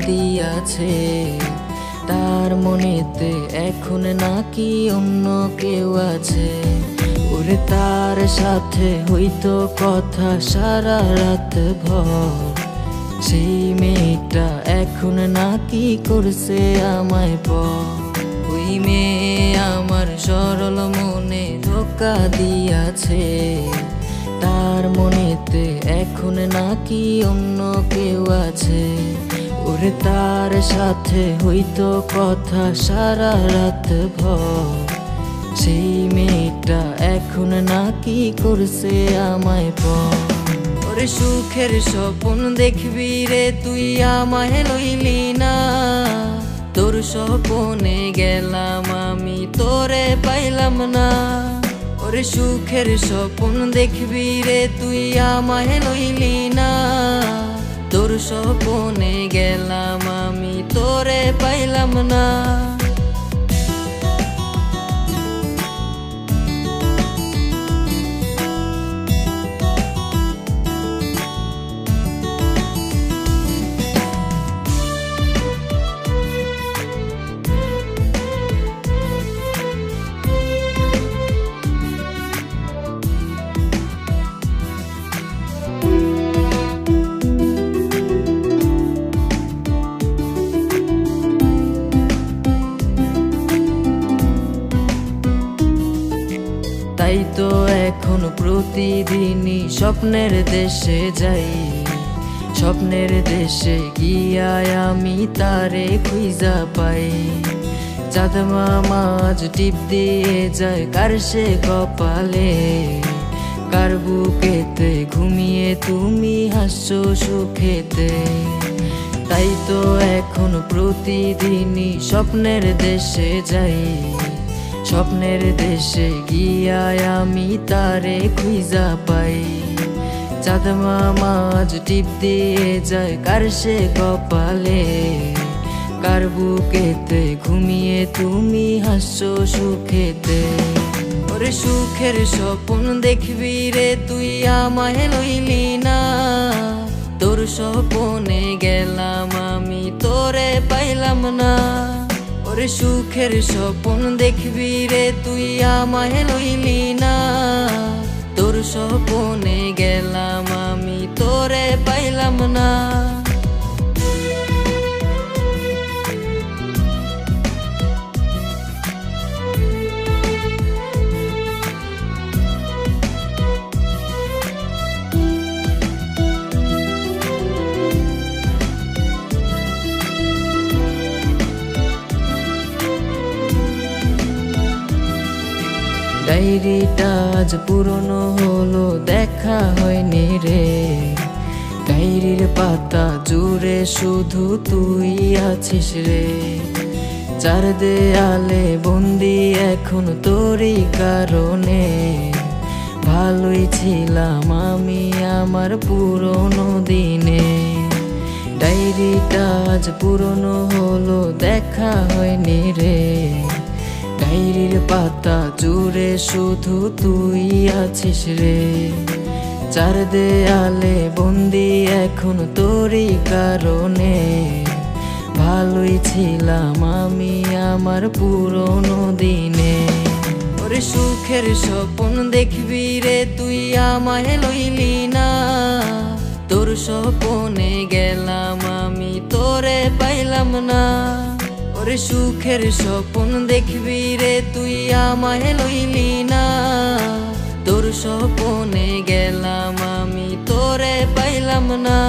দিয়াছে। তার মনেতে এখন নাকি অন্য কেউ আছে। ওরে তার সাথে হইতো কথা সারা রাত ভর, সেই মেয়েটা এখন নাকি করছে আমায় পর। ওই মেয়ে আমার সরল মনে ধোঁকা দিয়াছে। তার মনেতে এখন নাকি অন্য কেউ আছে। ওরে তার সাথে হইতো কথা সারা রাত ভর, সেই মেয়েটা এখন নাকি করছে আমায় পর। ওরে সুখের স্বপ্ন দেখবি রে তুই আমায় লইলি না, তোর স্বপ্নে গেলাম আমি তোরে পাইলাম না। ওরে সুখের স্বপ্ন দেখবি রে তুই আমায় লইলি না, তোর স্বপ্নে গেলাম আমি তোরে পাইলাম না। তাই তো এখন প্রতিদিনই স্বপ্নের দেশে যাই। স্বপ্নের দেশে গিয়া আমি তারে খুঁজা পাই। চাঁদ মামা আজ টিপ দিয়ে যায় কার সে কপালে, কার বুকেতে ঘুমিয়ে তুমি হাসছো সুখেতে। তাই তো এখন প্রতিদিনই স্বপ্নের দেশে যাই। স্বপ্নের দেশে গিয়া আমি তারে খুঁজা পাই। চাঁদ মামা আজ টিপ দিয়ে যায় কার সে কপালে, কার বুকেতে ঘুমিয়ে তুমি হাসছো সুখেতে। ওরে সুখের স্বপ্ন দেখবি রে তুই আমায় লইলি না, তোর স্বপ্নে গেলাম আমি তোরে পাইলাম না। ওরে সুখের স্বপ্ন দেখবি রে তুই আমায় লইলি না, তোর স্বপ্নে গেলাম আমি তোরে পাইলাম না। ডায়েরিটা আজ পুরনো হলো দেখা হয়নি রে। ডায়েরির পাতা জুড়ে শুধু তুই আছিস রে। চার দেয়ালে বন্দি এখন তোরই কারণে। ভালোই ছিলাম আমি আমার পুরনো দিনে। ডায়েরিটা আজ পুরনো হলো দেখা হয়নি রে। ডায়েরির পাতা জুড়ে শুধু তুই আছিস রে। চার দেয়ালে বন্দি এখন তোরই কারণে। ভালোই ছিলাম আমি আমার পুরনো দিনে। ওরে সুখের স্বপ্ন দেখবি রে তুই আমায় লইলি না, তোর স্বপ্নে গেলাম আমি তোরে পাইলাম না। ওরে সুখের স্বপ্ন দেখবি রে তুই আমায় লইলি না, তোর স্বপ্নে গেলাম আমি তোরে পাইলাম না।